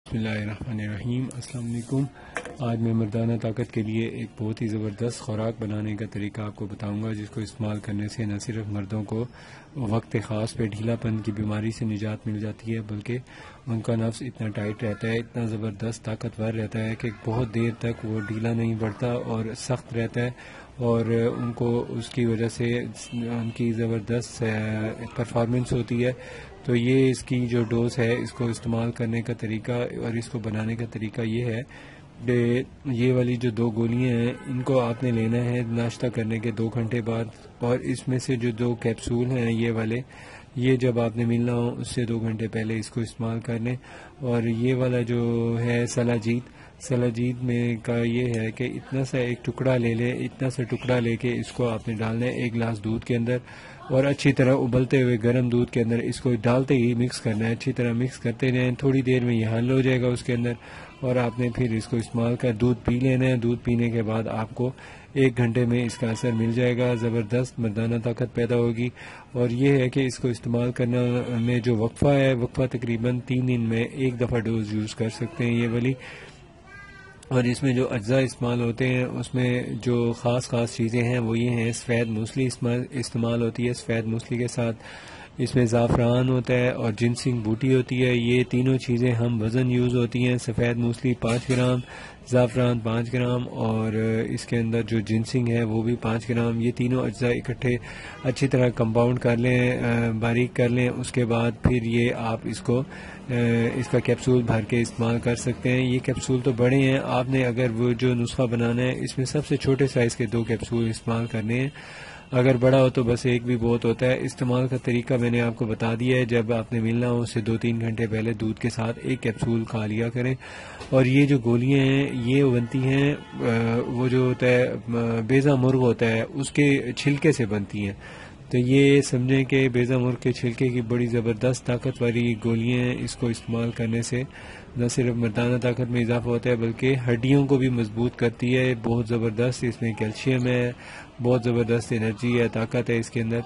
بسم اللہ الرحمن الرحیم۔ السلام علیکم۔ آج میں مردانہ طاقت کے لیے ایک بہت ہی زبردست خوراک بنانے کا طریقہ آپ کو بتاؤں گا، جس کو استعمال کرنے سے نہ صرف مردوں کو وقت خاص پہ ڈھیلا پن کی بیماری سے نجات مل جاتی ہے، بلکہ ان کا نفس اتنا ٹائٹ رہتا ہے، اتنا زبردست طاقتور رہتا ہے کہ بہت دیر تک وہ ڈھیلا نہیں پڑتا اور سخت رہتا ہے، اور ان کو اس کی وجہ سے ان کی زبردست پرفارمنس ہوتی ہے۔ تو یہ اس کی جو ڈوز ہے، اس کو استعمال کرنے کا طریقہ اور اس کو بنانے کا طریقہ یہ ہے کہ یہ والی جو 2 گولیاں ہیں، ان کو آپ نے لینا ہے ناشتہ کرنے کے 2 گھنٹے بعد، اور اس میں سے جو 2 کیپسول ہیں یہ والے، یہ جب آپ نے ملنا ہو اس سے 2 گھنٹے پہلے اس کو استعمال کر لیں۔ اور یہ والا جو ہے سلاجید میں کا یہ ہے کہ اتنا سا ایک ٹکڑا لے لے، اتنا سا ٹکڑا لے کے اس کو آپ نے ڈالنا ہے 1 گلاس دودھ کے اندر، اور اچھی طرح ابلتے ہوئے گرم دودھ کے اندر اس کو ڈالتے ہی مکس کرنا ہے، اچھی طرح مکس کرتے رہیں، تھوڑی دیر میں یہ حل ہو جائے گا اس کے اندر، اور آپ نے پھر اس کو استعمال کر دودھ پی لینا ہے۔ دودھ پینے کے بعد آپ کو 1 گھنٹے میں اس کا اثر مل جائے گا، زبردست مردانہ طاقت پیدا ہوگی۔ اور یہ ہے کہ اس کو استعمال کرنا میں جو وقفہ تقریباً 3 دن میں 1 دفعہ ڈوز یوز کر سکتے ہیں یہ والی۔ اور اس میں جو اجزاء استعمال ہوتے ہیں، اس میں جو خاص چیزیں ہیں وہ یہ ہیں: سفید موسلی استعمال ہوتی ہے، سفید موسلی کے ساتھ اس میں زعفران ہوتا ہے اور جنسنگ بوٹی ہوتی ہے۔ یہ تینوں چیزیں ہم وزن یوز ہوتی ہیں، سفید موسلی 5 گرام، زعفران 5 گرام، اور اس کے اندر جو جنسنگ ہے وہ بھی 5 گرام۔ یہ تینوں اجزاء اکٹھے اچھی طرح کمپاؤنڈ کر لیں، باریک کر لیں۔ اس کے بعد پھر یہ آپ اس کا کیپسول بھر کے استعمال کر سکتے ہیں۔ یہ کیپسول تو بڑے ہیں، آپ نے اگر وہ جو نسخہ بنانا ہے اس میں سب سے چھوٹے سائز کے 2 کیپسول استعمال کرنے ہیں، اگر بڑا ہو تو بس 1 بھی بہت ہوتا ہے۔ استعمال کا طریقہ میں نے آپ کو بتا دیا ہے، جب آپ نے ملنا ہو اس سے 2-3 گھنٹے پہلے دودھ کے ساتھ 1 کیپسول کھا لیا کریں۔ اور یہ جو گولیاں ہیں یہ بنتی ہیں وہ جو ہوتا ہے بیضہ مرغ ہوتا ہے اس کے چھلکے سے بنتی ہیں، تو یہ سمجھیں کہ بیضہ مرغ کے چھلکے کی بڑی زبردست طاقت والی گولیاں ہیں۔ اس کو استعمال کرنے سے نہ صرف مردانہ طاقت میں اضافہ ہوتا ہے بلکہ ہڈیوں کو بھی مضبوط کرتی ہے، بہت زبردست اس میں کیلشیم ہے، بہت زبردست انرجی ہے، طاقت ہے اس کے اندر،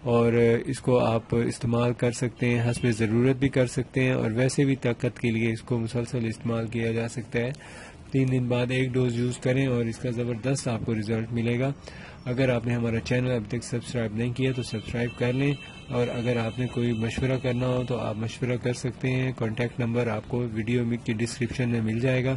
اور اس کو آپ استعمال کر سکتے ہیں، حسب ضرورت بھی کر سکتے ہیں، اور ویسے بھی طاقت کے لیے اس کو مسلسل استعمال کیا جا سکتا ہے۔ 3 دن بعد 1 ڈوز یوز کریں اور اس کا زبردست آپ کو رزلٹ ملے گا۔ اگر آپ نے ہمارا چینل ابھی تک سبسکرائب نہیں کیا تو سبسکرائب کر لیں، اور اگر آپ نے کوئی مشورہ کرنا ہو تو آپ مشورہ کر سکتے ہیں۔ کانٹیکٹ نمبر آپ کو ویڈیو کی ڈسکرپشن میں مل جائے گا۔